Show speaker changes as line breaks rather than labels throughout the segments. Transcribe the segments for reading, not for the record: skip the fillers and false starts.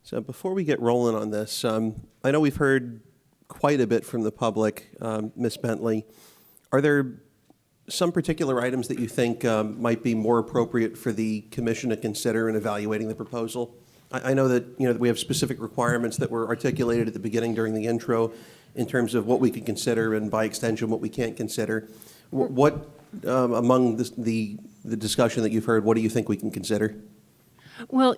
So before we get rolling on this, I know we've heard quite a bit from the public. Ms. Bentley, are there some particular items that you think might be more appropriate for the commission to consider in evaluating the proposal? I know that we have specific requirements that were articulated at the beginning during the intro in terms of what we can consider and by extension what we can't consider. What among the discussion that you've heard, what do you think we can consider?
Well,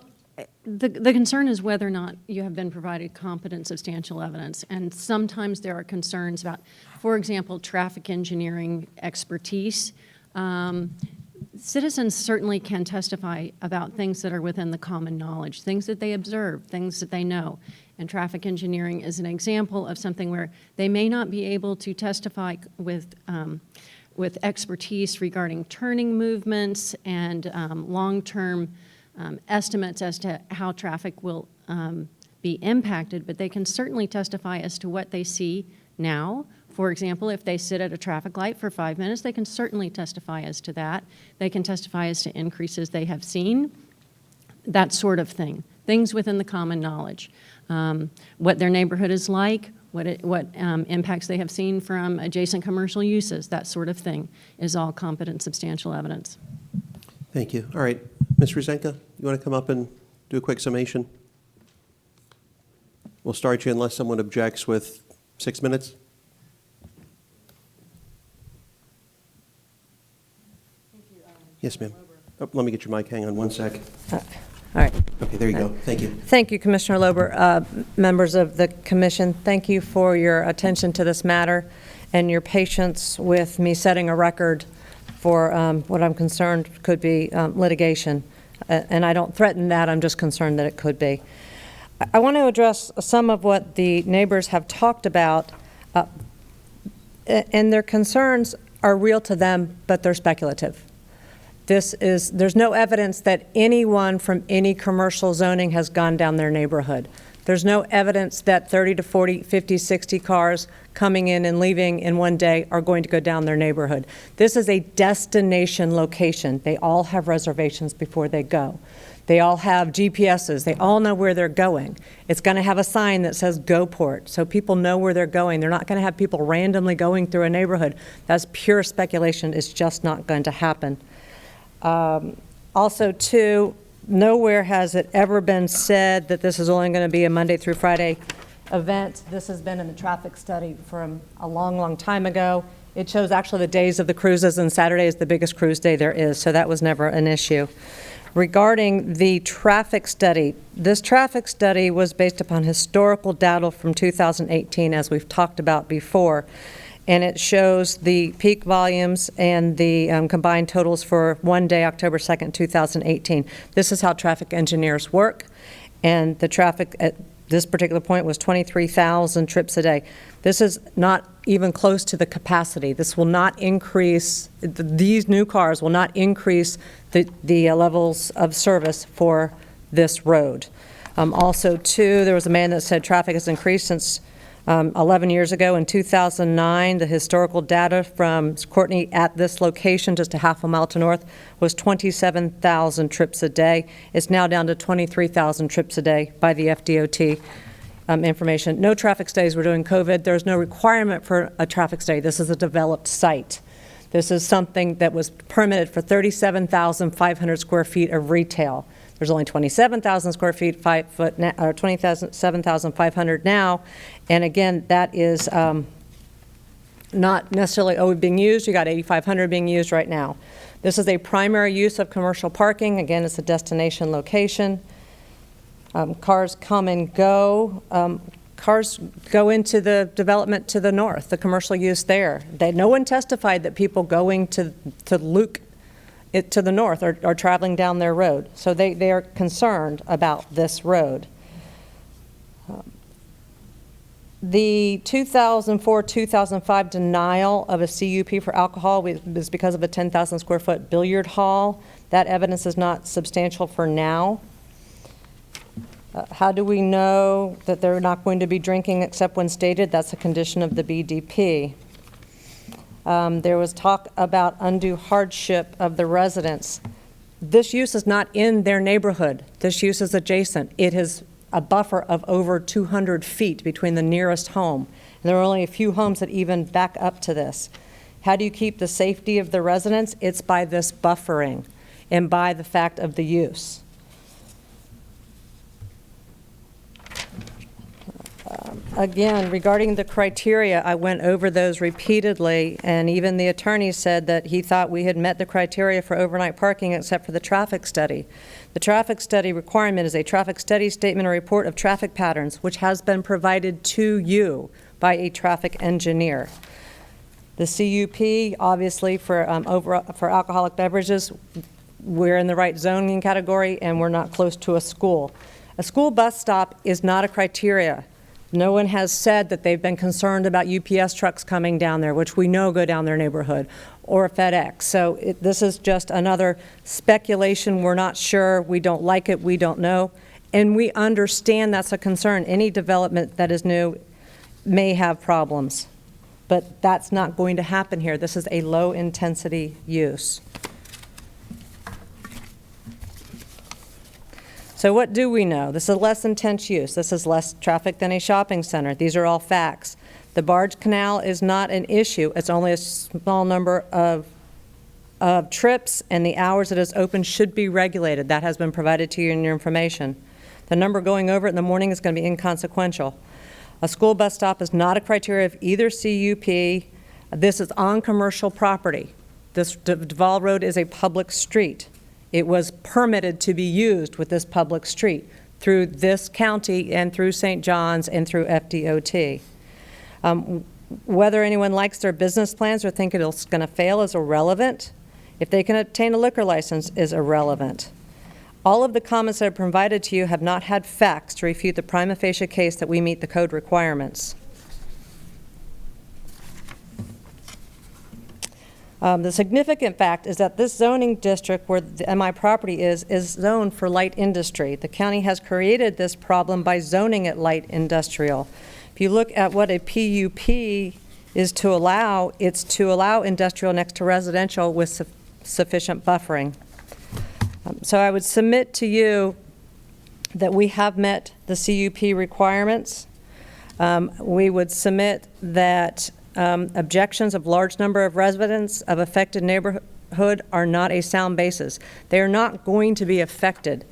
the concern is whether or not you have been provided competent, substantial evidence. And sometimes there are concerns about, for example, traffic engineering expertise. Citizens certainly can testify about things that are within the common knowledge, things that they observe, things that they know. And traffic engineering is an example of something where they may not be able to testify with expertise regarding turning movements and long-term estimates as to how traffic will be impacted, but they can certainly testify as to what they see now. For example, if they sit at a traffic light for 5 minutes, they can certainly testify as to that. They can testify as to increases they have seen, that sort of thing. Things within the common knowledge. What their neighborhood is like, what impacts they have seen from adjacent commercial uses, that sort of thing is all competent, substantial evidence.
Thank you. All right. Ms. Ruzenka, you want to come up and do a quick summation? We'll start you unless someone objects with 6 minutes.
Thank you,
yes, ma'am. Oh, let me get your mic. Hang on one sec.
All right.
Okay, there you go. Thank you.
Thank you, Commissioner Lober. Members of the Commission, thank you for your attention to this matter and your patience with me setting a record for what I'm concerned could be litigation. And I don't threaten that, I'm just concerned that it could be. I want to address some of what the neighbors have talked about, and their concerns are real to them, but they're speculative. There's no evidence that anyone from any commercial zoning has gone down their neighborhood. There's no evidence that 30 to 40, 50, 60 cars coming in and leaving in one day are going to go down their neighborhood. This is a destination location. They all have reservations before they go. They all have GPSs. They all know where they're going. It's going to have a sign that says GoPort, so people know where they're going. They're not going to have people randomly going through a neighborhood. That's pure speculation. It's just not going to happen. Also, too, nowhere has it ever been said that this is only going to be a Monday through Friday event. This has been in the traffic study from a long, long time ago. It shows actually the days of the cruises, and Saturday is the biggest cruise day there is, so that was never an issue. Regarding the traffic study, this traffic study was based upon historical data from 2018, as we've talked about before, and it shows the peak volumes and the combined totals for one day, October 2nd, 2018. This is how traffic engineers work, and the traffic at this particular point was 23,000 trips a day. This is not even close to the capacity. This will not increase, these new cars will not increase the levels of service for this road. Also, too, there was a man that said traffic has increased since 11 years ago. In 2009, the historical data from Courtney at this location, just a half a mile to north, was 27,000 trips a day. It's now down to 23,000 trips a day by the FDOT information. No traffic studies were during COVID. There's no requirement for a traffic study. This is a developed site. This is something that was permitted for 37,500 square feet of retail. There's only 27,000 square feet, 27,500 now. And again, that is not necessarily being used. You got 8,500 being used right now. This is a primary use of commercial parking. Again, it's a destination location. Cars come and go. Cars go into the development to the north, the commercial use there. No one testified that people going to Luke to the north are traveling down their road. So they are concerned about this road. The 2004-2005 denial of a CUP for alcohol was because of a 10,000 square foot billiard hall. That evidence is not substantial for now. How do we know that they're not going to be drinking except when stated? That's a condition of the BDP. There was talk about undue hardship of the residents. This use is not in their neighborhood. This use is adjacent. It has a buffer of over 200 feet between the nearest home. And there are only a few homes that even back up to this. How do you keep the safety of the residents? It's by this buffering and by the fact of the use. Again, regarding the criteria, I went over those repeatedly, and even the attorney said that he thought we had met the criteria for overnight parking except for the traffic study. The traffic study requirement is a traffic study statement or report of traffic patterns, which has been provided to you by a traffic engineer. The CUP, obviously, for alcoholic beverages, we're in the right zoning category, and we're not close to a school. A school bus stop is not a criteria. No one has said that they've been concerned about UPS trucks coming down there, which we know go down their neighborhood, or FedEx. So this is just another speculation. We're not sure. We don't like it. We don't know. And we understand that's a concern. Any development that is new may have problems. But that's not going to happen here. This is a low-intensity use. So what do we know? This is less intense use. This is less traffic than a shopping center. These are all facts. The barge canal is not an issue. It's only a small number of trips, and the hours it is open should be regulated. That has been provided to you in your information. The number going over it in the morning is going to be inconsequential. A school bus stop is not a criteria of either CUP. This is on commercial property. This Duval Road is a public street. It was permitted to be used with this public street through this county and through St. John's and through FDOT. Whether anyone likes their business plans or think it's going to fail is irrelevant. If they can obtain a liquor license is irrelevant. All of the comments that are provided to you have not had facts to refute the prima facie case that we meet the code requirements. The significant fact is that this zoning district where the MI property is zoned for light industry. The county has created this problem by zoning it light industrial. If you look at what a PUP is to allow, it's to allow industrial next to residential with sufficient buffering. So I would submit to you that we have met the CUP requirements. We would submit that objections of large number of residents of affected neighborhood are not a sound basis. They are not going to be affected.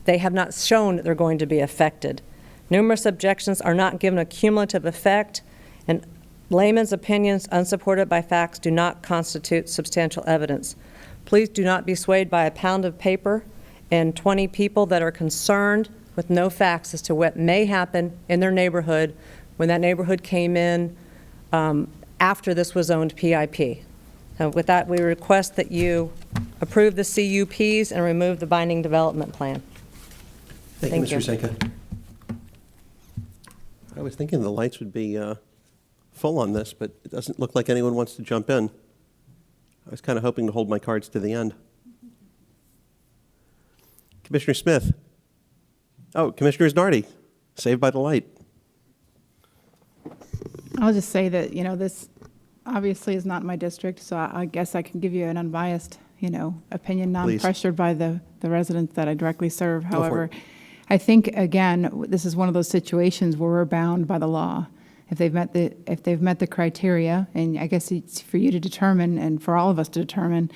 They have not shown that they're going to be affected. Numerous objections are not given a cumulative effect, and layman's opinions unsupported by facts do not constitute substantial evidence. Please do not be swayed by a pound of paper and 20 people that are concerned with no facts as to what may happen in their neighborhood when that neighborhood came in after this was owned PIP. So with that, we request that you approve the CUPs and remove the binding development plan.
Thank you, Mr. Senka. I was thinking the lights would be full on this, but it doesn't look like anyone wants to jump in. I was kind of hoping to hold my cards to the end. Commissioner Smith. Oh, Commissioner Nardi, saved by the light.
I'll just say that, this obviously is not my district, so I guess I can give you an unbiased, opinion, non-pressured by the residents that I directly serve. However, I think, again, this is one of those situations where we're bound by the law. If they've met the criteria, and I guess it's for you to determine and for all of us to determine,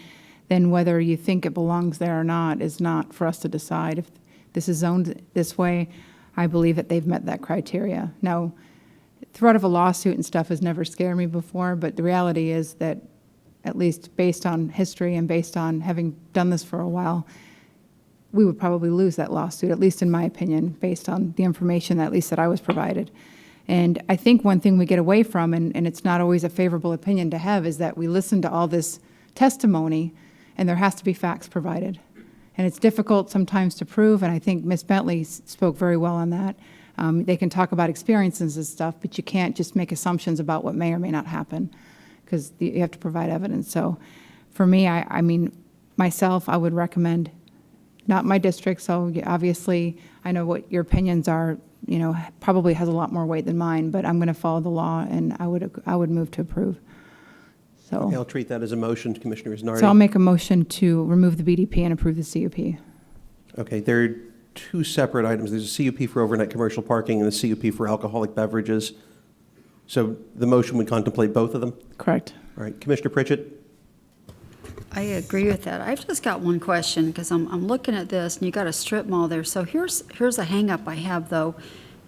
then whether you think it belongs there or not is not for us to decide. If this is zoned this way, I believe that they've met that criteria. Now, threat of a lawsuit and stuff has never scared me before, but the reality is that, at least based on history and based on having done this for a while, we would probably lose that lawsuit, at least in my opinion, based on the information that, at least that I was provided. And I think one thing we get away from, and it's not always a favorable opinion to have, is that we listen to all this testimony and there has to be facts provided. And it's difficult sometimes to prove, and I think Ms. Bentley spoke very well on that. They can talk about experiences and stuff, but you can't just make assumptions about what may or may not happen, because you have to provide evidence. So for me, I mean, myself, I would recommend, not my district, so obviously I know what your opinions are, probably has a lot more weight than mine, but I'm going to follow the law, and I would move to approve. So
Okay, I'll treat that as a motion, Commissioner Nardi.
So I'll make a motion to remove the BDP and approve the CUP.
Okay, there two separate items. There's a CUP for overnight commercial parking and a CUP for alcoholic beverages. So the motion would contemplate both of them?
Correct.
All right, Commissioner Pritchett?
I agree with that. I've just got one question, because I'm looking at this, and you got a strip mall there. So here's a hang-up I have, though,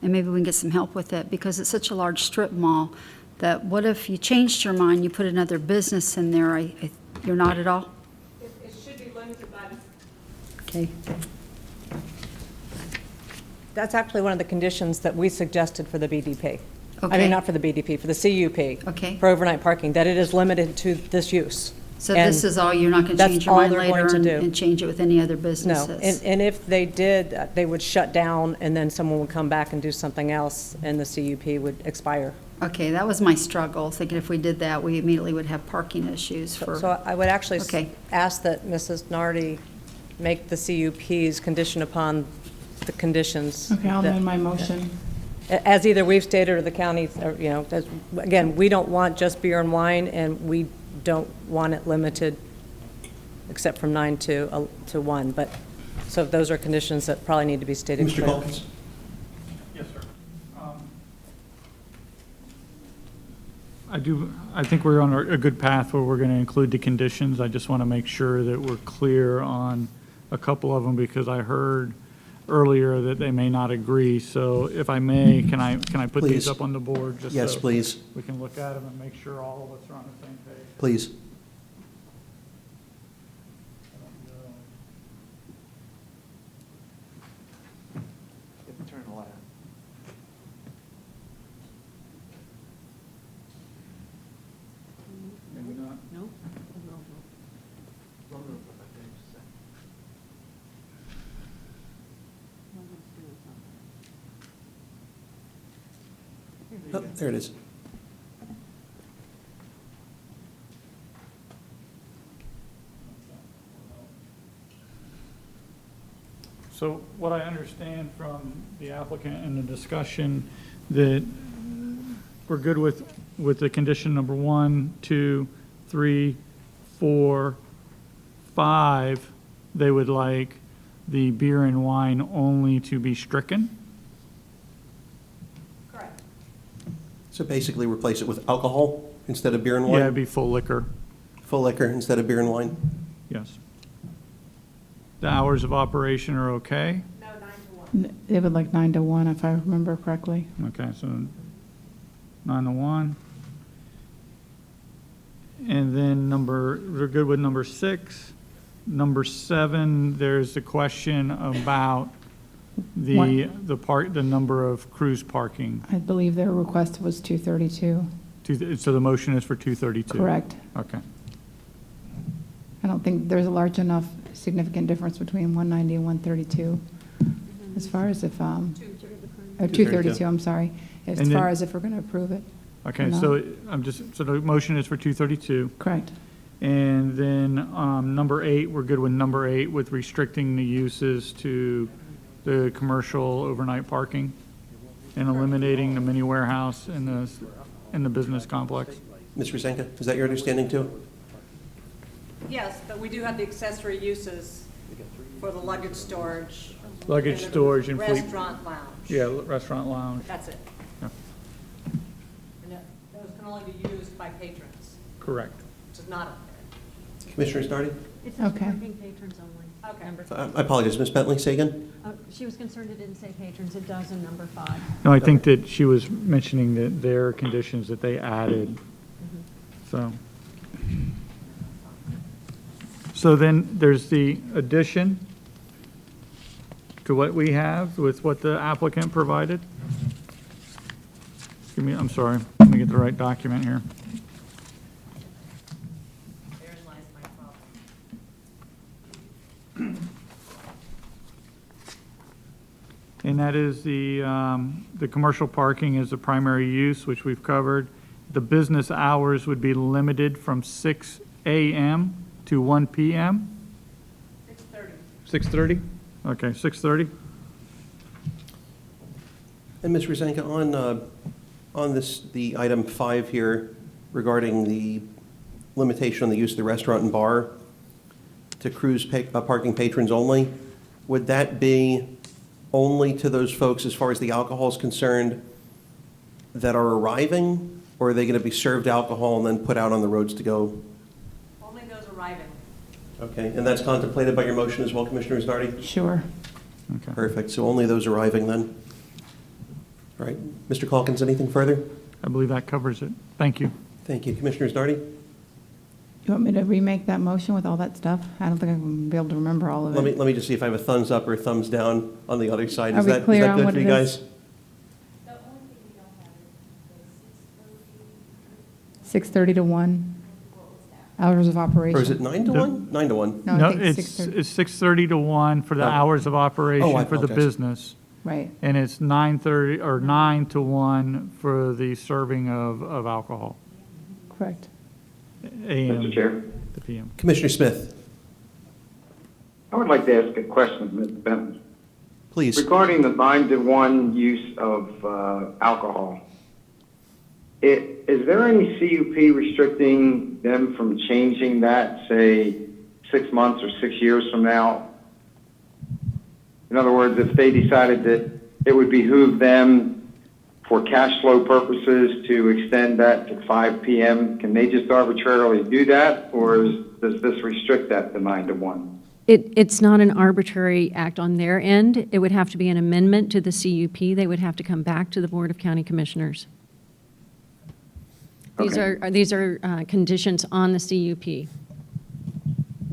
and maybe we can get some help with it, because it's such a large strip mall, that what if you changed your mind, you put another business in there? You're not at all?
It should be limited by
Okay.
That's actually one of the conditions that we suggested for the BDP. I
Okay.
mean, not for the BDP, for the CUP.
Okay.
For overnight parking, that it is limited to this use.
So
And
this is all, you're not going to
that's
change your
all
mind
they're
later
going to
and
do.
and change it with any other
No,
businesses?
and if they did, they would shut down, and then someone would come back and do something else, and the CUP would expire.
Okay, that was my struggle, thinking if we did that, we immediately would have parking issues for.
So I would actually
Okay.
ask that Mrs. Nardi make the CUPs condition upon the conditions.
Okay, I'll
that-
amend my motion.
As either we've stated or the county, or, you know, again, we don't want just beer and wine, and we don't want it limited except from 9 to 1. But, so those are conditions that probably need to be stated
Mr.
clearly.
Calkins?
Yes, sir. I think we're on a good path where we're going to include the conditions. I just want to make sure that we're clear on a couple of them, because I heard earlier that they may not agree. So if I may, can I put
Please.
these up on the board? Just
Yes,
so
please.
we can look at them and make sure all of us are on the same page?
Please.
Maybe not.
No?
Oh, there it is.
So what I understand from the applicant and the discussion, that we're good with the condition number 1, 2, 3, 4, 5. They would like the beer and wine only to be stricken.
Correct.
So basically replace it with alcohol instead of beer and
Yeah,
wine?
it'd be full liquor,
Full liquor instead of beer and wine?
yes. The hours of operation are okay?
No, 9 to 1.
They would like 9 to 1, if I remember correctly.
Okay, so 9 to 1. And then we're good with number 6. Number 7, there's the question about the number of cruise parking.
I believe their request was 232.
So the motion is for 232?
Correct.
Okay.
I don't think there's a large enough significant difference between 190 and 132, as far as if, or 232, I'm sorry, as
And then-
far as if we're going to approve it.
Okay,
Or not.
so the motion is for 232.
Correct.
And then number 8, we're good with number 8 with restricting the uses to the commercial overnight parking and eliminating the mini warehouse in the business complex.
Ms. Rosenka, is that your understanding too?
Yes, but we do have the accessory uses for the luggage storage.
Luggage
and the
storage and fleet.
Restaurant lounge.
Yeah, restaurant lounge,
That's it.
Yeah.
And those can only be used by patrons,
correct.
which is not up
Commissioner Nardi?
It says
Okay.
parking patrons only.
Okay.
Number
I apologize, Ms. Bentley, say again?
She was concerned it didn't say patrons. It does in number 5.
No, I think that she was mentioning that their conditions that they added, so. So then there's the addition to what we have with what the applicant provided. I'm sorry, let me get the right document here.
Therein lies my problem.
And that is the commercial parking is the primary use, which we've covered. The business hours would be limited from 6 a.m. to 1 p.m.? 6:30. 6:30? Okay, 6:30.
And Ms. Rosenka, on this, the item 5 here regarding the limitation on the use of the restaurant and bar to cruise parking patrons only, would that be only to those folks as far as the alcohol is concerned that are arriving, or are they going to be served alcohol and then put out on the roads to go?
Only those arriving.
Okay, and that's contemplated by your motion as well, Commissioner Zardi?
Sure.
Okay.
Perfect, so only those arriving then. All right, Mr. Calkins, anything further?
I believe that covers it. Thank you.
Thank you. Commissioner Zardi?
You want me to remake that motion with all that stuff? I don't think I'm going to be able to remember all of it.
Let me just see if I have a thumbs up or a thumbs down on the other side.
Are
Is
we
that
clear on
good
what
for you
it
guys?
is? 6:30 to 1, hours of operation.
Or is it 9 to 1? 9 to 1.
No, I
No,
think
it's
6:30.
6:30 to 1 for the
Oh.
hours of
Oh,
operation
I
for the
apologize.
business.
Right.
And it's 9:30, or 9 to 1 for the serving of alcohol,
Correct.
AM
Mr. Chair,
to PM.
Commissioner Smith,
I would like to ask a question of Ms. Benton.
please.
Regarding the 9 to 1 use of alcohol, is there any CUP restricting them from changing that, say, 6 months or 6 years from now? In other words, if they decided that it would behoove them for cash flow purposes to extend that to 5 p.m., can they just arbitrarily do that, or does this restrict that to 9 to 1?
It's not an arbitrary act on their end. It would have to be an amendment to the CUP. They would have to come back to the Board of County Commissioners.
Okay.
These are conditions on the CUP.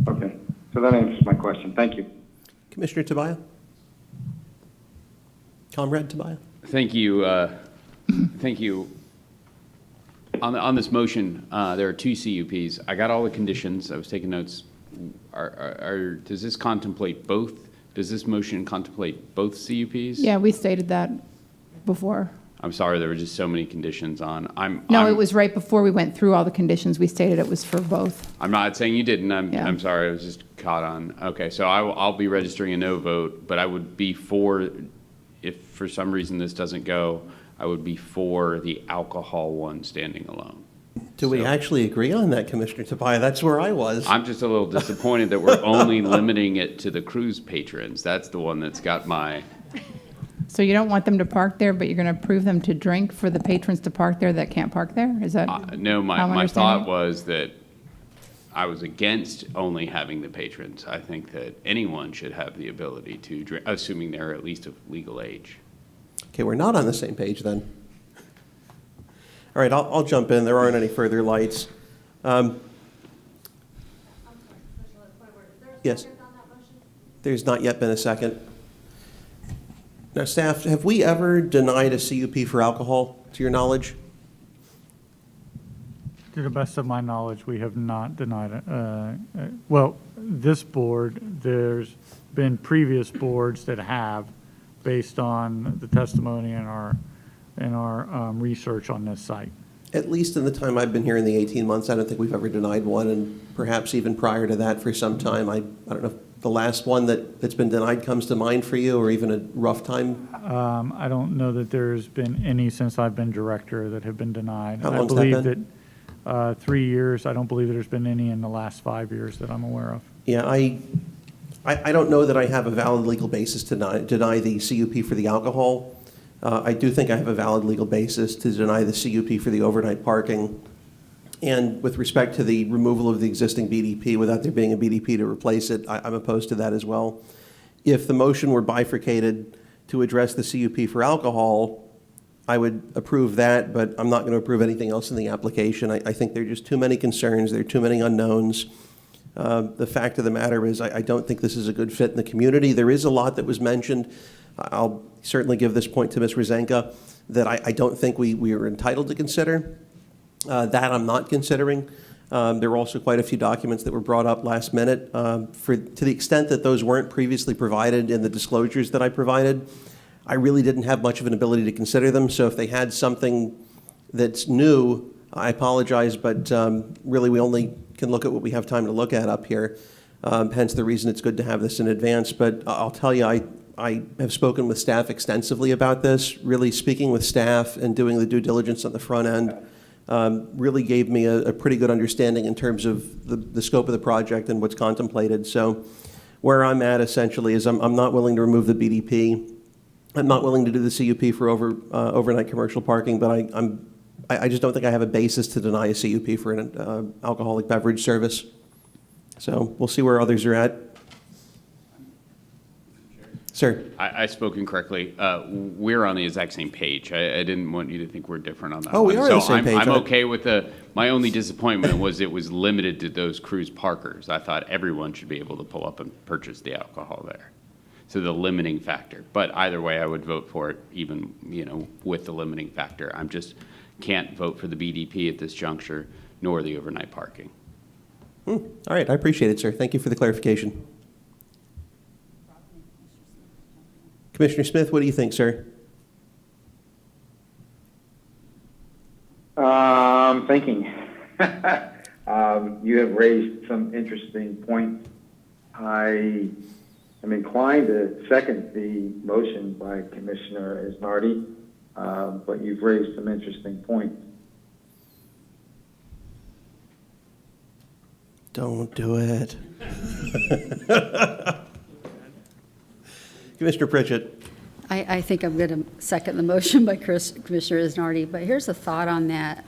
Okay, so that answers my question. Thank you.
Commissioner Tobias? Comrade Tobias?
Thank you. Thank you. On this motion, there are 2 CUPs. I got all the conditions. I was taking notes. Does this contemplate both? Does this motion contemplate both CUPs?
Yeah, we stated that before.
I'm sorry, there were just so many conditions on.
No, it was right before we went through all the conditions. We stated it was for both.
I'm not saying you didn't.
Yeah.
I'm sorry. I was just caught on. Okay, so I'll be registering a no vote, but I would be for, if for some reason this doesn't go, I would be for the alcohol one standing alone.
Do we actually agree on that, Commissioner Tobias? That's where I was.
I'm just a little disappointed that we're only limiting it to the cruise patrons. That's the one that's got my,
So you don't want them to park there, but you're going to approve them to drink for the patrons to park there that can't park there? Is that?
no,
how I'm
my
understanding?
thought was that I was against only having the patrons. I think that anyone should have the ability to drink, assuming they're at least of legal age.
Okay, we're not on the same page then. All right, I'll jump in. There aren't any further lights. Yes. There's not yet been a second. Now, staff, have we ever denied a CUP for alcohol, to your knowledge?
To the best of my knowledge, we have not denied it. Well, this board, there's been previous boards that have, based on the testimony and our research on this site.
At least in the time I've been here in the 18 months, I don't think we've ever denied one, and perhaps even prior to that for some time. I don't know if the last one that's been denied comes to mind for you, or even a rough time.
I don't know that there's been any since I've been director that have been denied.
How long's
I
that
believe
been?
that 3 years. I don't believe that there's been any in the last 5 years that I'm aware of.
Yeah, I don't know that I have a valid legal basis to deny the CUP for the alcohol. I do think I have a valid legal basis to deny the CUP for the overnight parking. And with respect to the removal of the existing BDP without there being a BDP to replace it, I'm opposed to that as well. If the motion were bifurcated to address the CUP for alcohol, I would approve that, but I'm not going to approve anything else in the application. I think there are just too many concerns. There are too many unknowns. The fact of the matter is I don't think this is a good fit in the community. There is a lot that was mentioned. I'll certainly give this point to Ms. Rozenka that I don't think we are entitled to consider. That I'm not considering. There were also quite a few documents that were brought up last minute. To the extent that those weren't previously provided in the disclosures that I provided, I really didn't have much of an ability to consider them. So if they had something that's new, I apologize, but really we only can look at what we have time to look at up here. Hence the reason it's good to have this in advance. But I'll tell you, I have spoken with staff extensively about this. Really speaking with staff and doing the due diligence on the front end really gave me a pretty good understanding in terms of the scope of the project and what's contemplated. So where I'm at essentially is I'm not willing to remove the BDP. I'm not willing to do the CUP for overnight commercial parking, but I just don't think I have a basis to deny a CUP for an alcoholic beverage service. So we'll see where others are at. Sir.
I spoke incorrectly. We're on the exact same page. I didn't want you to think we're different on that.
Oh, we
one.
are on the same page.
I'm okay with my only disappointment was it was limited to those cruise parkers. I thought everyone should be able to pull up and purchase the alcohol there. So the limiting factor. But either way, I would vote for it, even, with the limiting factor. I'm just can't vote for the BDP at this juncture, nor the overnight parking.
All right, I appreciate it, sir. Thank you for the clarification. Commissioner Smith, what do you think, sir?
I'm thinking. You have raised some interesting points. I am inclined to second the motion by Commissioner Isnardi, but you've raised some interesting points.
Don't do it. Commissioner Pritchett.
I think I'm going to second the motion by Commissioner Isnardi, but here's a thought on that.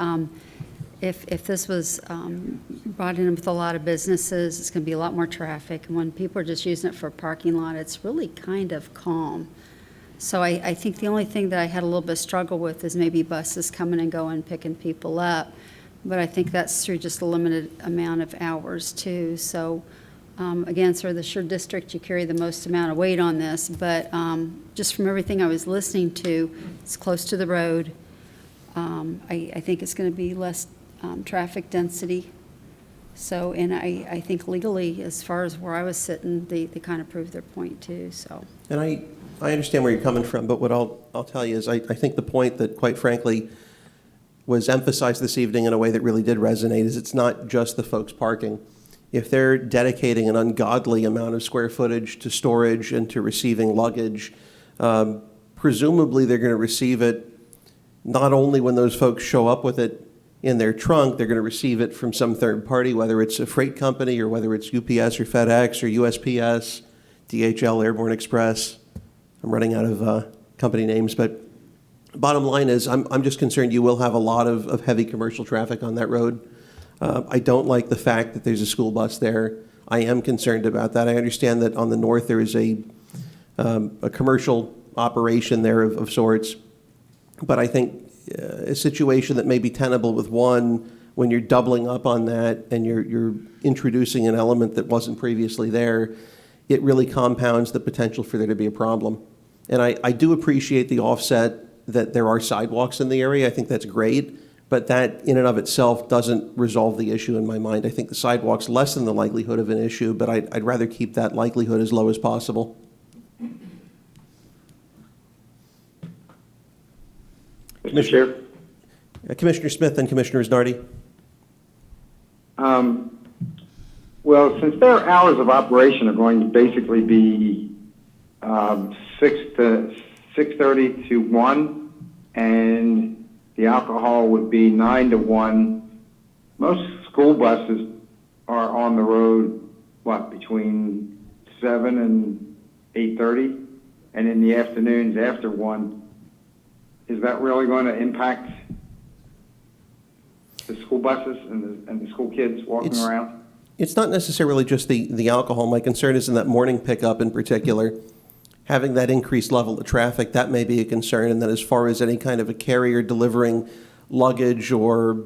If this was brought in with a lot of businesses, it's going to be a lot more traffic. And when people are just using it for a parking lot, it's really kind of calm. So I think the only thing that I had a little bit of struggle with is maybe buses coming and going, picking people up. But I think that's through just a limited amount of hours too. So again, sir, the Sure District, you carry the most amount of weight on this, but just from everything I was listening to, it's close to the road. I think it's going to be less traffic density. So, and I think legally, as far as where I was sitting, they kind of proved their point too, so.
And I understand where you're coming from, but what I'll tell you is I think the point that, quite frankly, was emphasized this evening in a way that really did resonate is it's not just the folks parking. If they're dedicating an ungodly amount of square footage to storage and to receiving luggage, presumably they're going to receive it not only when those folks show up with it in their trunk, they're going to receive it from some third party, whether it's a freight company or whether it's UPS or FedEx or USPS, DHL, Airborne Express. I'm running out of company names, but bottom line is I'm just concerned you will have a lot of heavy commercial traffic on that road. I don't like the fact that there's a school bus there. I am concerned about that. I understand that on the north there is a commercial operation there of sorts, but I think a situation that may be tenable with one, when you're doubling up on that and you're introducing an element that wasn't previously there, it really compounds the potential for there to be a problem. And I do appreciate the offset that there are sidewalks in the area. I think that's great. But that in and of itself doesn't resolve the issue in my mind. I think the sidewalks lessen the likelihood of an issue, but I'd rather keep that likelihood as low as possible.
Mr. Chair?
Commissioner Smith and Commissioner Isnardi.
Well, since their hours of operation are going to basically be 6:30 to 1, and the alcohol would be 9 to 1. Most school buses are on the road, between 7 and 8:30, and in the afternoons after 1. Is that really going to impact the school buses and the school kids walking around?
It's not necessarily just the alcohol. My concern is in that morning pickup in particular. Having that increased level of traffic, that may be a concern. And then as far as any kind of a carrier delivering luggage or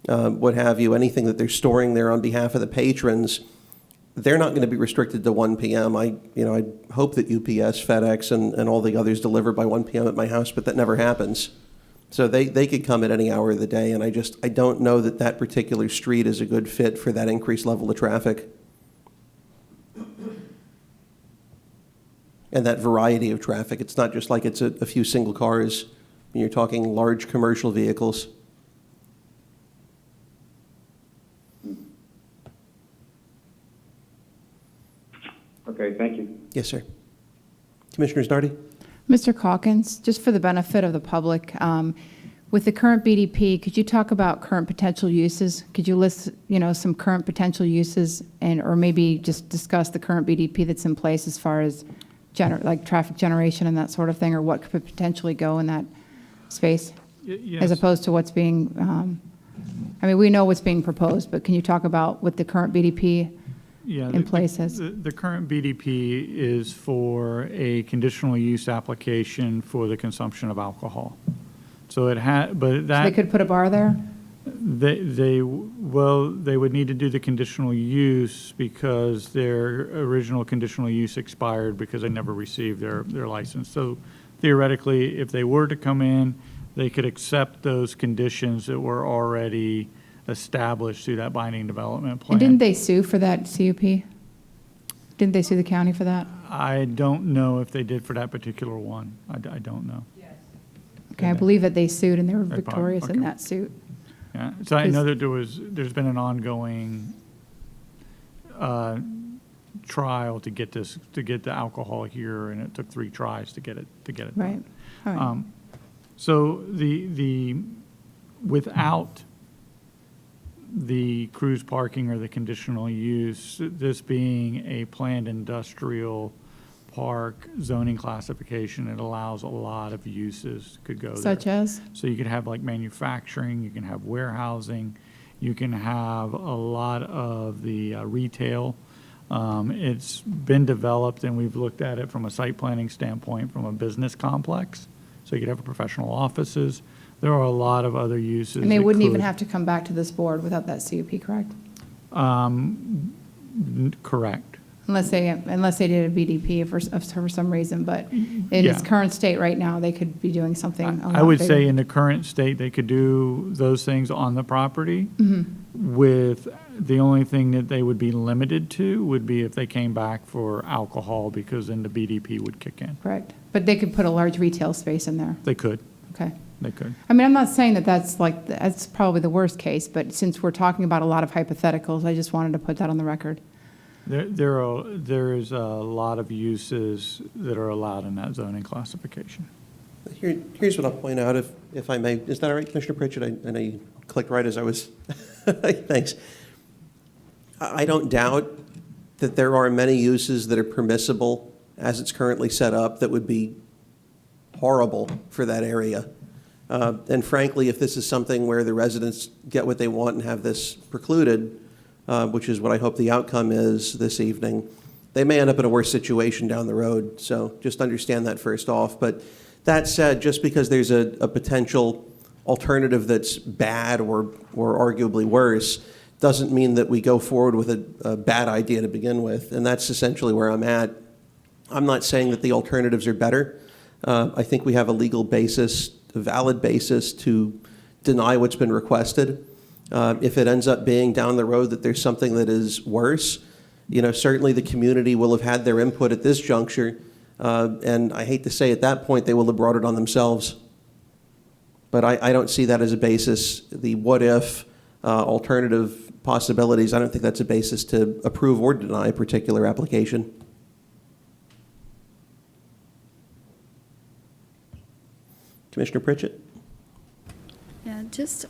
what have you, anything that they're storing there on behalf of the patrons, they're not going to be restricted to 1 p.m. I hope that UPS, FedEx, and all the others deliver by 1 p.m. at my house, but that never happens. So they could come at any hour of the day, and I don't know that that particular street is a good fit for that increased level of traffic. And that variety of traffic. It's not just like it's a few single cars. You're talking large commercial vehicles.
Okay, thank you.
Yes, sir. Commissioner Isnardi?
Mr. Calkins, just for the benefit of the public, with the current BDP, could you talk about current potential uses? Could you list, some current potential uses or maybe just discuss the current BDP that's in place as far as like traffic generation and that sort of thing, or what could potentially go in that space?
Yes.
As opposed to what's being, I mean, we know what's being proposed, but can you talk about what the current BDP
Yeah,
in place is?
The current BDP is for a conditional use application for the consumption of alcohol. So it had, but that.
They could put a bar there?
They would need to do the conditional use because their original conditional use expired because they never received their license. So theoretically, if they were to come in, they could accept those conditions that were already established through that binding development plan.
And didn't they sue for that CUP? Didn't they sue the county for that?
I don't know if they did for that particular one. I don't know.
Okay, I believe that they sued and they were
They probably-
victorious in
okay.
that suit.
Yeah, so I know that there's been an ongoing trial to get the alcohol here, and it took 3 tries to get it done.
Right, all right.
So without the cruise parking or the conditional use, this being a planned industrial park zoning classification, it allows a lot of uses could go there.
Such as?
So you could have like manufacturing, you can have warehousing, you can have a lot of the retail. It's been developed, and we've looked at it from a site planning standpoint, from a business complex. So you could have professional offices. There are a lot of other uses.
And they
that
wouldn't even
could-
have to come back to this board without that CUP, correct?
Correct.
Unless they did a BDP for some reason, but in its
Yeah.
current state right now, they could be doing something a lot
I would
bigger.
say in the current state, they could do those things on the property. With the only thing that they would be limited to would be if they came back for alcohol, because then the BDP would kick in.
Correct. But they could put a large retail space in there.
They could,
Okay.
they could.
I mean, I'm not saying that that's probably the worst case, but since we're talking about a lot of hypotheticals, I just wanted to put that on the record.
There is a lot of uses that are allowed in that zoning classification.
Here's what I'll point out, if I may. Is that all right, Commissioner Pritchett? I know you clicked right as I was. Thanks. I don't doubt that there are many uses that are permissible as it's currently set up that would be horrible for that area. And frankly, if this is something where the residents get what they want and have this precluded, which is what I hope the outcome is this evening, they may end up in a worse situation down the road. So just understand that first off. But that said, just because there's a potential alternative that's bad or arguably worse, doesn't mean that we go forward with a bad idea to begin with. And that's essentially where I'm at. I'm not saying that the alternatives are better. I think we have a legal basis, a valid basis to deny what's been requested. If it ends up being down the road that there's something that is worse, certainly the community will have had their input at this juncture. And I hate to say at that point, they will have brought it on themselves. But I don't see that as a basis. The what if alternative possibilities, I don't think that's a basis to approve or deny a particular application. Commissioner Pritchett?
Yeah, this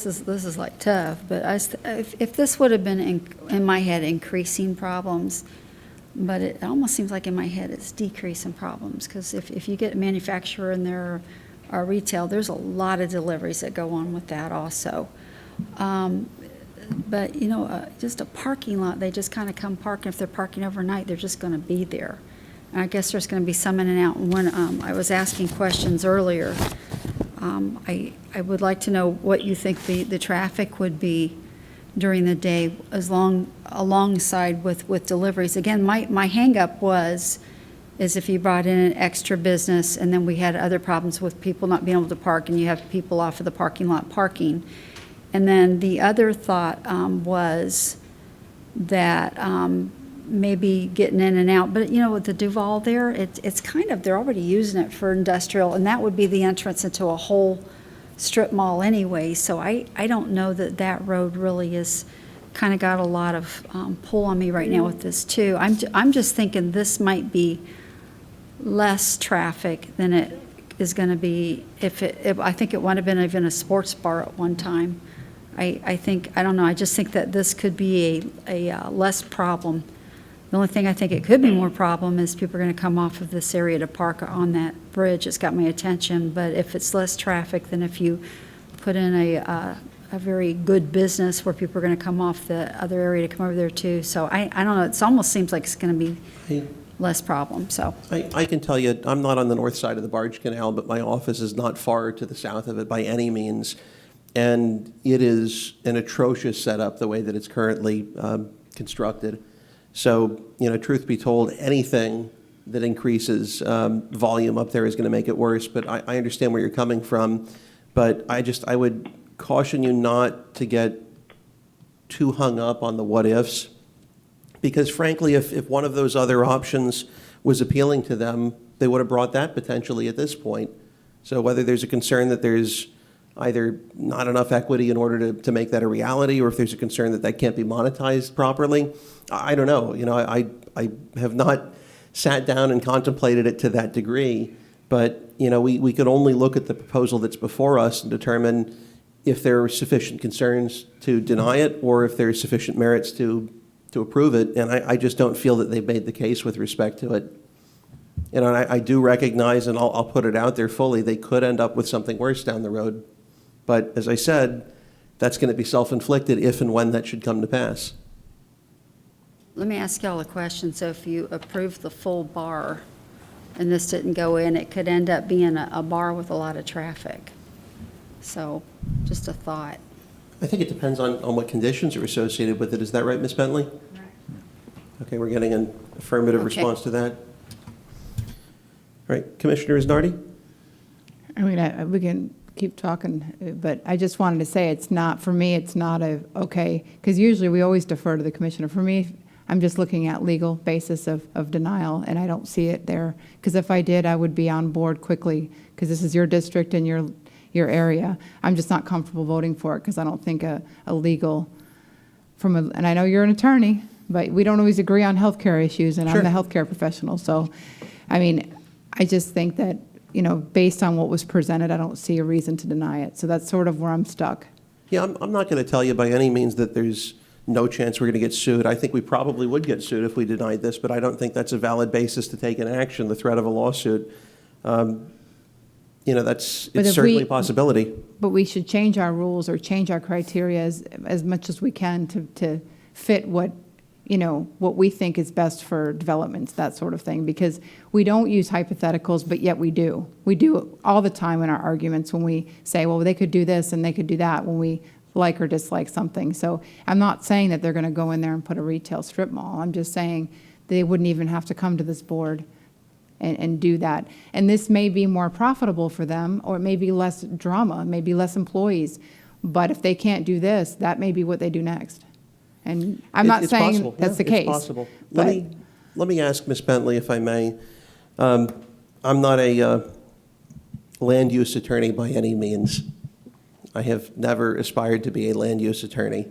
is like tough, but if this would have been in my head increasing problems, but it almost seems like in my head it's decreasing problems, because if you get a manufacturer in there or retail, there's a lot of deliveries that go on with that also. But just a parking lot, they just kind of come park, and if they're parking overnight, they're just going to be there. And I guess there's going to be some in and out. And when I was asking questions earlier, I would like to know what you think the traffic would be during the day alongside with deliveries. Again, my hang-up is if you brought in an extra business, and then we had other problems with people not being able to park, and you have people off of the parking lot parking. And then the other thought was that maybe getting in and out. But, with the Duval there, it's kind of, they're already using it for industrial, and that would be the entrance into a whole strip mall anyway. So I don't know that road really is kind of got a lot of pull on me right now with this too. I'm just thinking this might be less traffic than it is going to be if I think it would have been even a sports bar at one time. I don't know, I just think that this could be a less problem The only thing I think it could be more problem is people are going to come off of this area to park on that bridge. It's got my attention, but if it's less traffic than if you put in a very good business where people are going to come off the other area to come over there too. So I don't know, it almost seems like it's going to be less problem, so.
I can tell you, I'm not on the north side of the barge canal, but my office is not far to the south of it by any means. And it is an atrocious setup, the way that it's currently constructed. So, truth be told, anything that increases volume up there is going to make it worse. But I understand where you're coming from. But I would caution you not to get too hung up on the what ifs. Because frankly, if one of those other options was appealing to them, they would have brought that potentially at this point. So whether there's a concern that there's either not enough equity in order to make that a reality, or if there's a concern that can't be monetized properly, I don't know. I have not sat down and contemplated it to that degree, but we could only look at the proposal that's before us and determine if there are sufficient concerns to deny it or if there's sufficient merits to approve it. And I just don't feel that they've made the case with respect to it. And I do recognize, and I'll put it out there fully, they could end up with something worse down the road. But as I said, that's going to be self-inflicted if and when that should come to pass.
Let me ask y'all a question. So if you approve the full bar and this didn't go in, it could end up being a bar with a lot of traffic. So just a thought.
I think it depends on what conditions are associated with it. Is that right, Ms. Bentley? Right. Okay, we're getting an affirmative response to that. All right, Commissioner Isnardi?
I mean, we can keep talking, but I just wanted to say it's not, for me, it's not okay, because usually we always defer to the commissioner. For me, I'm just looking at legal basis of denial, and I don't see it there. Because if I did, I would be on board quickly, because this is your district and your area. I'm just not comfortable voting for it, because I don't think a legal, and I know you're an attorney, but we don't always agree on healthcare issues, and
Sure.
I'm the healthcare professional. So, I mean, I just think that, based on what was presented, I don't see a reason to deny it. So that's sort of where I'm stuck.
Yeah, I'm not going to tell you by any means that there's no chance we're going to get sued. I think we probably would get sued if we denied this, but I don't think that's a valid basis to take an action, the threat of a lawsuit. It's certainly a possibility.
But we should change our rules or change our criteria as much as we can to fit what we think is best for developments, that sort of thing. Because we don't use hypotheticals, but yet we do. We do all the time in our arguments when we say, well, they could do this and they could do that when we like or dislike something. So I'm not saying that they're going to go in there and put a retail strip mall. I'm just saying they wouldn't even have to come to this board and do that. And this may be more profitable for them, or it may be less drama, maybe less employees. But if they can't do this, that may be what they do next. And I'm not
It's
saying
possible.
that's the
It's
case.
possible.
but-
Let me ask Ms. Bentley, if I may. I'm not a land use attorney by any means. I have never aspired to be a land use attorney.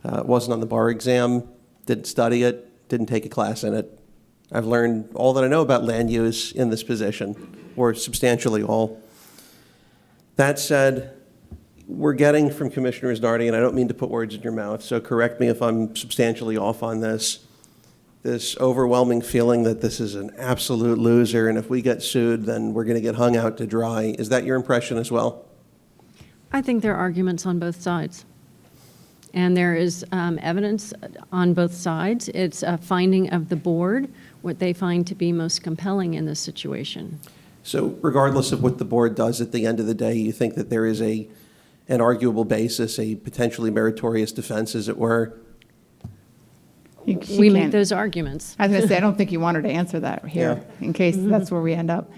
Wasn't on the bar exam, didn't study it, didn't take a class in it. I've learned all that I know about land use in this position, or substantially all. That said, we're getting from Commissioner Isnardi, and I don't mean to put words in your mouth, so correct me if I'm substantially off on this overwhelming feeling that this is an absolute loser, and if we get sued, then we're going to get hung out to dry. Is that your impression as well?
I think there are arguments on both sides. And there is evidence on both sides. It's a finding of the board, what they find to be most compelling in this situation.
So regardless of what the board does at the end of the day, you think that there is an arguable basis, a potentially meritorious defense, as it were?
She
We make
can't-
those arguments.
I was going to say, I don't think you want her to answer that here, in case that's where we end up.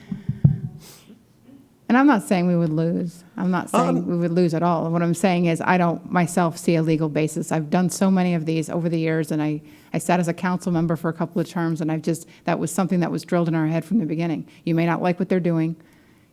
And I'm not saying we would lose. I'm not saying we would lose at all. What I'm saying is I don't myself see a legal basis. I've done so many of these over the years, and I sat as a council member for a couple of terms, and that was something that was drilled in our head from the beginning. You may not like what they're doing.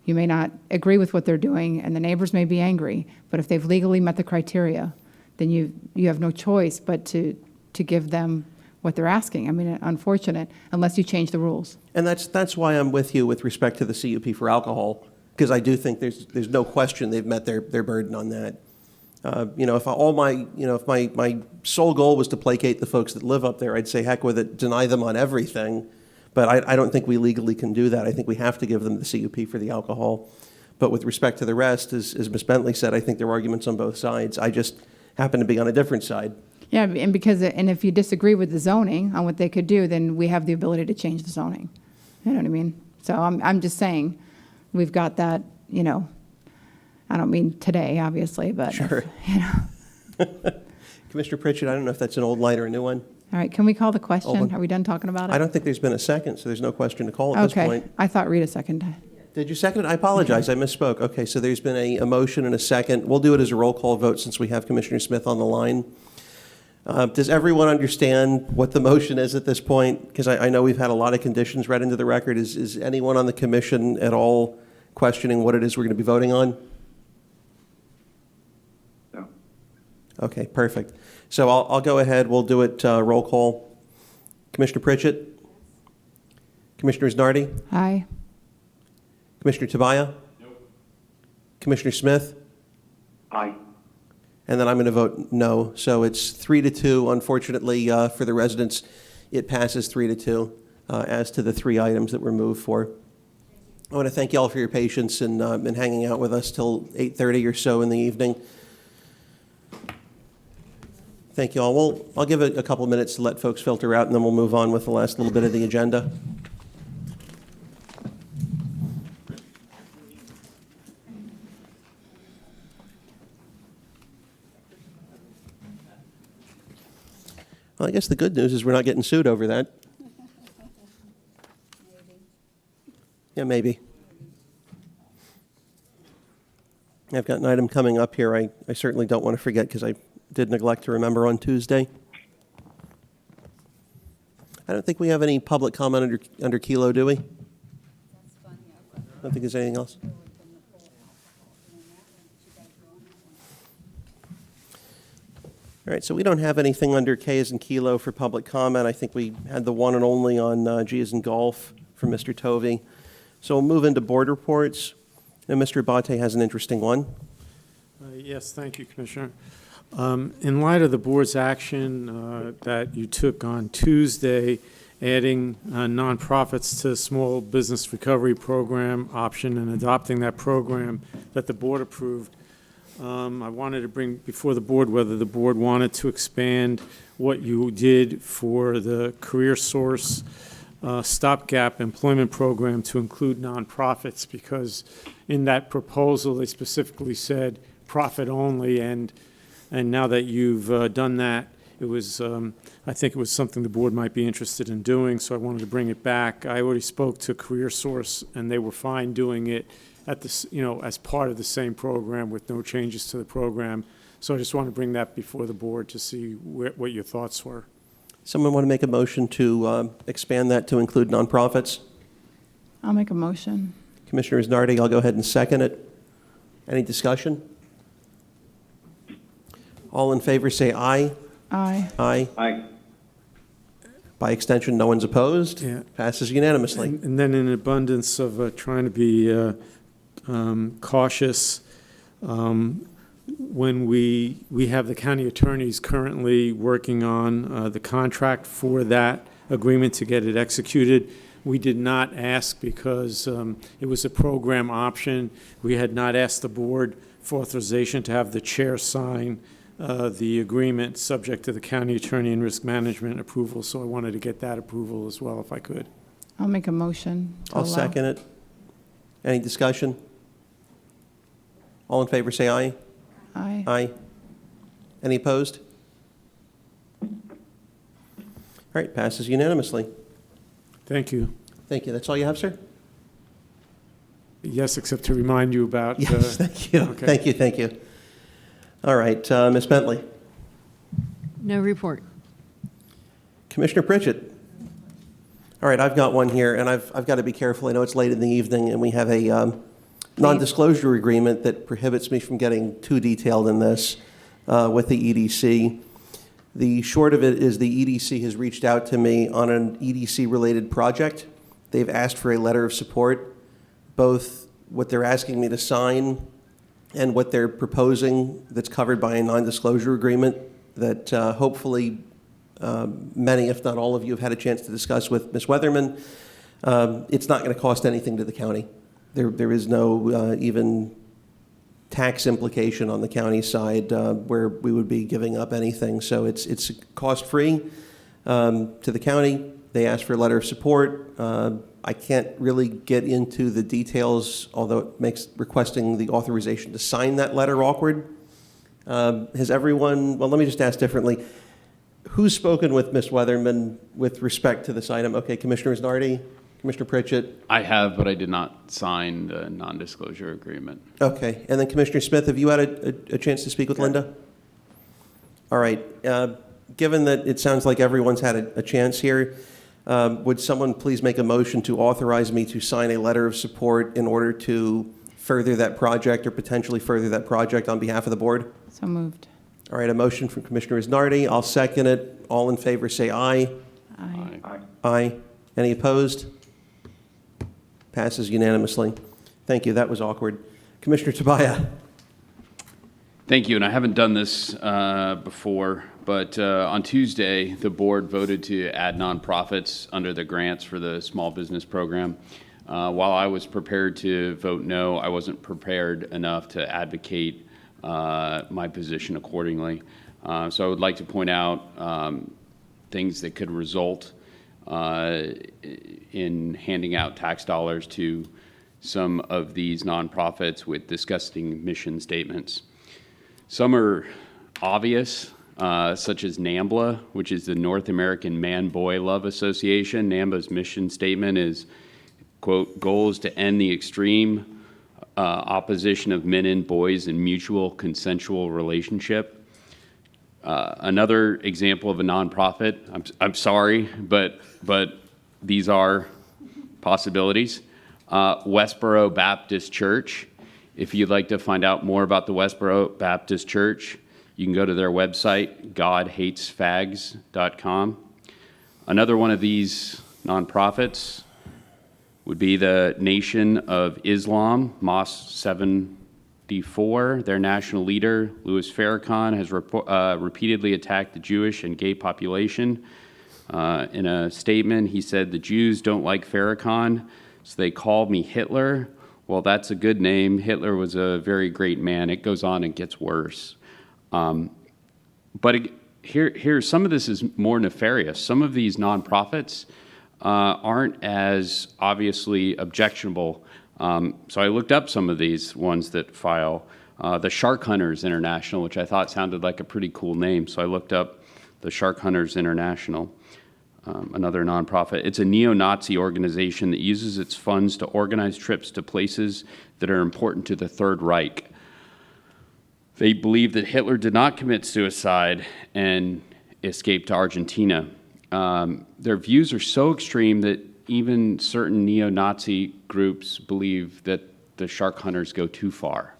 You may not agree with what they're doing, and the neighbors may be angry, but if they've legally met the criteria, then you have no choice but to give them what they're asking. I mean, unfortunate, unless you change the rules.
And that's why I'm with you with respect to the CUP for alcohol, because I do think there's no question they've met their burden on that. If my sole goal was to placate the folks that live up there, I'd say heck with it, deny them on everything. But I don't think we legally can do that. I think we have to give them the CUP for the alcohol. But with respect to the rest, as Ms. Bentley said, I think there are arguments on both sides. I just happen to be on a different side.
Yeah, and if you disagree with the zoning on what they could do, then we have the ability to change the zoning. You know what I mean? So I'm just saying, we've got that, I don't mean today, obviously, but,
Sure. Commissioner Pritchett, I don't know if that's an old light or a new one.
All right, can we call the question?
one.
Are we done talking about it?
I don't think there's been a second, so there's no question to call at this
Okay,
point.
I thought Rita seconded.
Did you second it? I apologize, I misspoke. Okay, so there's been a motion and a second. We'll do it as a roll call vote since we have Commissioner Smith on the line. Does everyone understand what the motion is at this point? Because I know we've had a lot of conditions read into the record. Is anyone on the commission at all questioning what it is we're going to be voting on?
No.
Okay, perfect. So I'll go ahead. We'll do it roll call. Commissioner Pritchett? Commissioner Isnardi?
Aye.
Commissioner Tabaya? Nope. Commissioner Smith?
Aye.
And then I'm going to vote no. So it's 3-2. Unfortunately, for the residents, it passes 3-2 as to the 3 items that were moved for. I want to thank you all for your patience and hanging out with us till 8:30 or so in the evening. Thank you all. I'll give it a couple minutes to let folks filter out, and then we'll move on with the last little bit of the agenda. Well, I guess the good news is we're not getting sued over that. Yeah, maybe. I've got an item coming up here I certainly don't want to forget because I did neglect to remember on Tuesday. I don't think we have any public comment under Kilo, do we? I don't think there's anything else. All right, so we don't have anything under K as in Kilo for public comment. I think we had the one and only on G as in Golf from Mr. Tovey. So we'll move into board reports. And Mr. Abate has an interesting one.
Yes, thank you, Commissioner. In light of the board's action that you took on Tuesday, adding nonprofits to the Small Business Recovery Program option and adopting that program that the board approved, I wanted to bring before the board whether the board wanted to expand what you did for the Career Source stopgap employment program to include nonprofits, because in that proposal they specifically said profit only, and now that you've done that, it was I think it was something the board might be interested in doing, so I wanted to bring it back. I already spoke to Career Source and they were fine doing it at this, as part of the same program with no changes to the program. So I just want to bring that before the board to see what your thoughts were.
Someone want to make a motion to expand that to include nonprofits?
I'll make a motion.
Commissioner Isnardi, I'll go ahead and second it. Any discussion? All in favor say aye.
Aye.
Aye.
Aye.
By extension, no one's opposed.
Yeah.
Passes unanimously.
And then in abundance of trying to be cautious, when we have the county attorneys currently working on the contract for that agreement to get it executed. We did not ask because it was a program option. We had not asked the board for authorization to have the chair sign the agreement subject to the county attorney and risk management approval. So I wanted to get that approval as well if I could.
I'll make a motion. to
I'll
allow.
second it. Any discussion? All in favor say aye.
Aye.
Aye. Any opposed? All right, passes unanimously.
Thank you.
Thank you. That's all you have, sir?
Yes, except to remind you about.
Yes, thank you.
Okay.
Thank you, thank you. All right, Ms. Bentley.
No report.
Commissioner Pritchett. All right, I've got one here, and I've got to be careful. I know it's late in the evening, and we have a non-disclosure agreement that prohibits me from getting too detailed in this with the EDC. The short of it is the EDC has reached out to me on an EDC-related project. They've asked for a letter of support. Both what they're asking me to sign and what they're proposing that's covered by a non-disclosure agreement that hopefully many, if not all of you, have had a chance to discuss with Ms. Weatherman. It's not going to cost anything to the county. There is no even tax implication on the county side where we would be giving up anything. So it's cost-free to the county. They asked for a letter of support. I can't really get into the details, although it makes requesting the authorization to sign that letter awkward. Has everyone, well, let me just ask differently. Who's spoken with Ms. Weatherman with respect to this item? Okay, Commissioner Isnardi, Commissioner Pritchett.
I have, but I did not sign the non-disclosure agreement.
Okay, and then Commissioner Smith, have you had a chance to speak with Linda? All right. Given that it sounds like everyone's had a chance here, would someone please make a motion to authorize me to sign a letter of support in order to further that project or potentially further that project on behalf of the board?
So moved.
All right, a motion from Commissioner Isnardi. I'll second it. All in favor say aye.
Aye.
Aye. Any opposed? Passes unanimously. Thank you. That was awkward. Commissioner Tobias.
Thank you, and I haven't done this before, but on Tuesday, the board voted to add nonprofits under the grants for the small business program. While I was prepared to vote no, I wasn't prepared enough to advocate my position accordingly. So I would like to point out things that could result in handing out tax dollars to some of these nonprofits with disgusting mission statements. Some are obvious, such as NAMBLA, which is the North American Man-Boy Love Association. NAMBLA's mission statement is, quote, goal is to end the extreme opposition of men and boys in mutual consensual relationship. Another example of a nonprofit, I'm sorry, but these are possibilities. Westboro Baptist Church. If you'd like to find out more about the Westboro Baptist Church, you can go to their website, godhatesfags.com. Another one of these nonprofits would be the Nation of Islam, Mosque 74. Their national leader, Louis Farrakhan, has repeatedly attacked the Jewish and gay population. In a statement, he said, "The Jews don't like Farrakhan, so they called me Hitler." Well, that's a good name. Hitler was a very great man. It goes on and gets worse. But here, some of this is more nefarious. Some of these nonprofits aren't as obviously objectionable. So I looked up some of these ones that file. The Shark Hunters International, which I thought sounded like a pretty cool name. So I looked up the Shark Hunters International. Another nonprofit. It's a neo-Nazi organization that uses its funds to organize trips to places that are important to the Third Reich. They believe that Hitler did not commit suicide and escape to Argentina. Their views are so extreme that even certain neo-Nazi groups believe that the Shark Hunters go too far.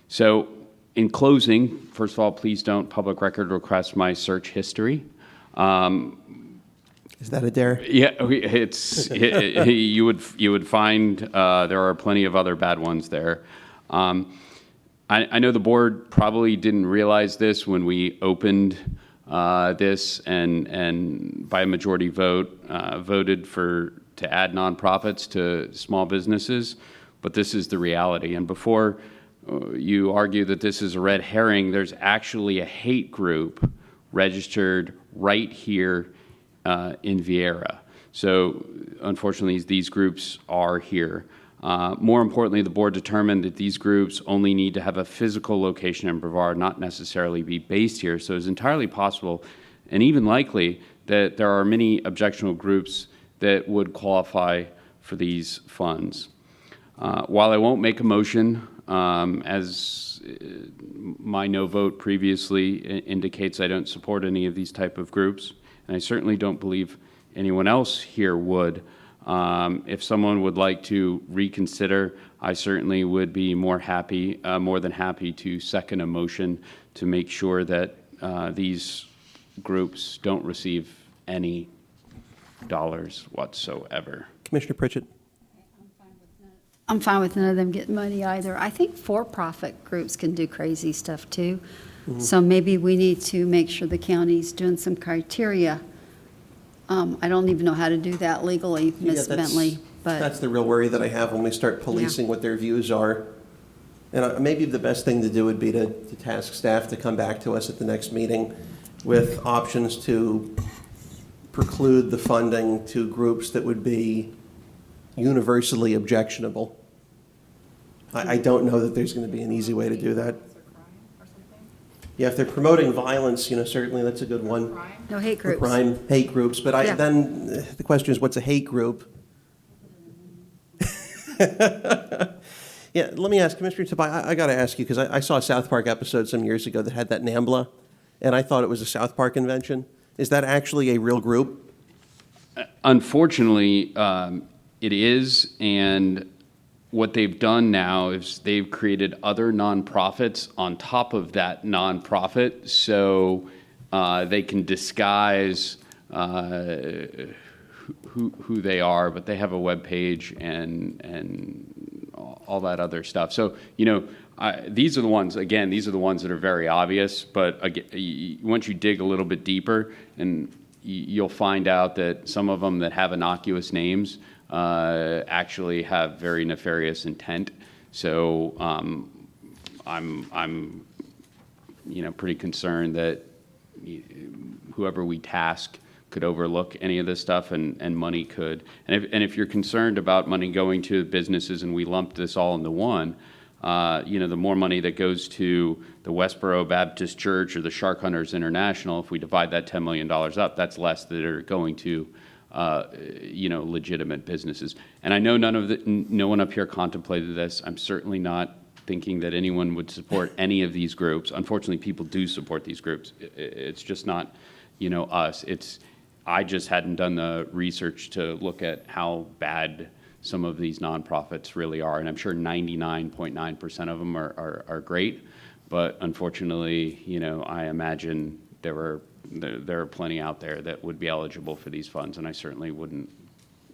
So in closing, first of all, please don't public record request my search history.
Is that a dare?
Yeah, it's you would find there are plenty of other bad ones there. I know the board probably didn't realize this when we opened this and by a majority vote voted to add nonprofits to small businesses, but this is the reality. And before you argue that this is a red herring, there's actually a hate group registered right here in Vieira. So unfortunately, these groups are here. More importantly, the board determined that these groups only need to have a physical location in Brevard, not necessarily be based here. So it's entirely possible and even likely that there are many objectionable groups that would qualify for these funds. While I won't make a motion, as my no vote previously indicates I don't support any of these type of groups, and I certainly don't believe anyone else here would. If someone would like to reconsider, I certainly would be more than happy to second a motion to make sure that these groups don't receive any dollars whatsoever.
Commissioner Pritchett.
I'm fine with none of them getting money either. I think for-profit groups can do crazy stuff too. So maybe we need to make sure the county's doing some criteria. I don't even know how to do that legally, Ms.
Yeah,
Bentley, but.
That's the real worry that I have when we start policing what their views are. And maybe the best thing to do would be to task staff to come back to us at the next meeting with options to preclude the funding to groups that would be universally objectionable. I don't know that there's going to be an easy way to do that. Yeah, if they're promoting violence, certainly that's a good one.
No hate groups.
Crime, hate groups, but
Yeah.
then the question is, what's a hate group? Yeah, let me ask, Commissioner Tobias, I got to ask you, because I saw a South Park episode some years ago that had that NAMBLA, and I thought it was a South Park convention. Is that actually a real group?
Unfortunately, it is, and what they've done now is they've created other nonprofits on top of that nonprofit, so they can disguise who they are, but they have a web page and all that other stuff. So, these are the ones, again, these are the ones that are very obvious, but again, once you dig a little bit deeper, and you'll find out that some of them that have innocuous names actually have very nefarious intent. So I'm pretty concerned that whoever we task could overlook any of this stuff, and money could. And if you're concerned about money going to businesses, and we lumped this all into one, the more money that goes to the Westboro Baptist Church or the Shark Hunters International, if we divide that $10 million up, that's less that are going to legitimate businesses. And I know no one up here contemplated this. I'm certainly not thinking that anyone would support any of these groups. Unfortunately, people do support these groups. It's just not, us. I just hadn't done the research to look at how bad some of these nonprofits really are. And I'm sure 99.9% of them are great. But unfortunately, I imagine there are plenty out there that would be eligible for these funds, and I certainly wouldn't.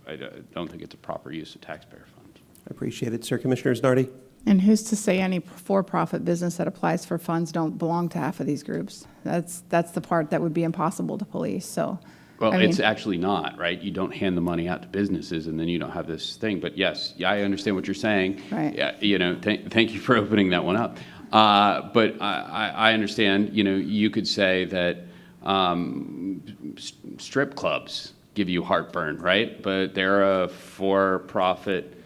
I don't think it's a proper use of taxpayer funds.
I appreciate it, sir. Commissioner Nardi?
And who's to say any for-profit business that applies for funds don't belong to half of these groups? That's the part that would be impossible to police, so.
Well,
I mean,
it's actually not, right? You don't hand the money out to businesses and then you don't have this thing. But yes, I understand what you're saying.
Right.
Yeah, thank you for opening that one up. But I understand, you could say that strip clubs give you heartburn, right? But they're a for-profit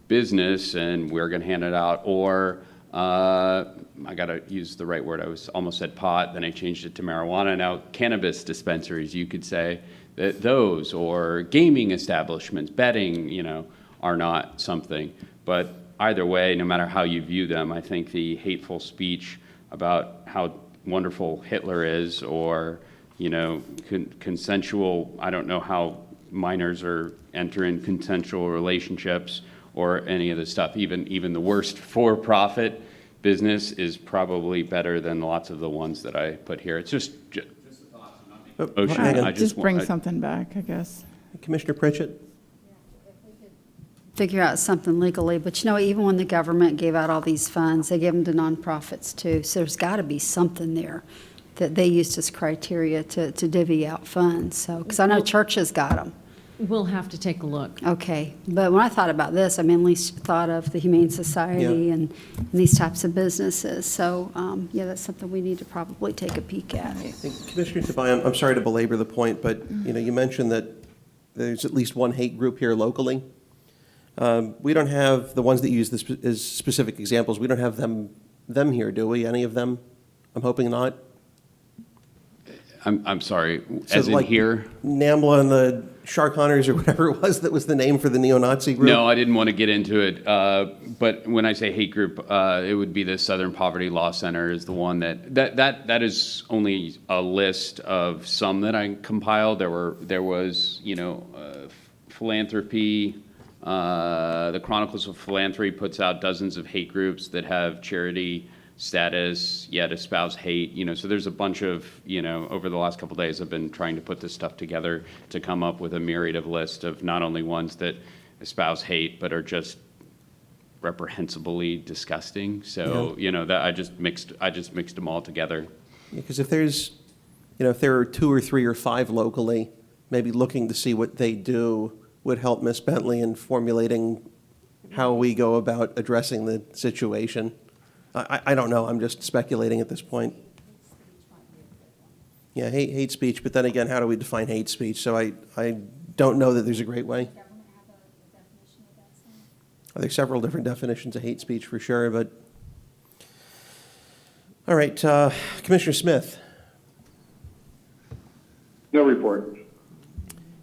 business and we're going to hand it out. Or I got to use the right word. I almost said pot, then I changed it to marijuana. Now, cannabis dispensaries, you could say that those, or gaming establishments, betting, are not something. But either way, no matter how you view them, I think the hateful speech about how wonderful Hitler is, or, consensual, I don't know how minors are entering consensual relationships or any of the stuff. Even the worst for-profit business is probably better than lots of the ones that I put here. It's just a thought.
Oh, hang on.
just bring something back, I guess.
Commissioner Pritchett?
Figure out something legally, but even when the government gave out all these funds, they gave them to nonprofits too. So there's got to be something there that they used as criteria to divvy out funds. So, because I know churches got them.
We'll have to take a look.
Okay, but when I thought about this, I at least thought of the Humane Society and these types of businesses. So, that's something we need to probably take a peek at.
Commissioner Tobias, I'm sorry to belabor the point, but you mentioned that there's at least one hate group here locally. We don't have the ones that use this as specific examples. We don't have them here, do we? Any of them? I'm hoping not.
I'm sorry,
So
as in
like
here?
NAMBLA and the Shark Hunters, or whatever it was that was the name for the neo-Nazi group?
No, I didn't want to get into it. But when I say hate group, it would be the Southern Poverty Law Center is the one that is only a list of some that I compiled. There was philanthropy. The Chronicles of Philanthropy puts out dozens of hate groups that have charity status, yet espouse hate. So there's a bunch of, over the last couple of days, I've been trying to put this stuff together to come up with a myriad of list of not only ones that espouse hate, but are just reprehensibly disgusting. So, you know, that I just mixed them all together.
Because if there's, you know, if there are 2 or 3 or 5 locally, maybe looking to see what they do would help Ms. Bentley in formulating how we go about addressing the situation. I don't know, I'm just speculating at this point. Yeah, hate speech, but then again, how do we define hate speech? So I don't know that there's a great way. There's several different definitions of hate speech for sure, but, all right, Commissioner Smith.
No report.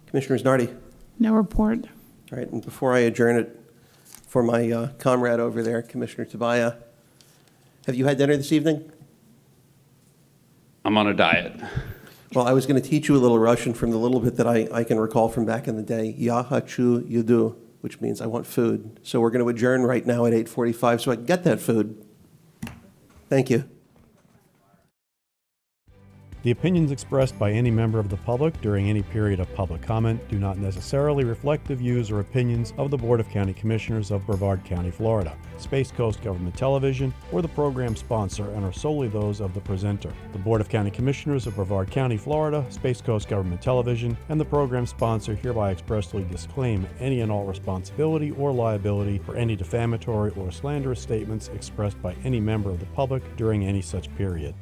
Commissioner Znardi.
No report.
All right, and before I adjourn it for my comrade over there, Commissioner Tabaya, have you had dinner this evening?
I'm on a diet.
Well, I was going to teach you a little Russian from the little bit that I can recall from back in the day. Ya hachu yudu, which means I want food. So we're going to adjourn right now at 8:45 so I can get that food. Thank you.
The opinions expressed by any member of the public during any period of public comment do not necessarily reflect the views or opinions of the Board of County Commissioners of Brevard County, Florida, Space Coast Government Television, or the program sponsor, and are solely those of the presenter. The Board of County Commissioners of Brevard County, Florida, Space Coast Government Television, and the program sponsor hereby expressly disclaim any and all responsibility or liability for any defamatory or slanderous statements expressed by any member of the public during any such period.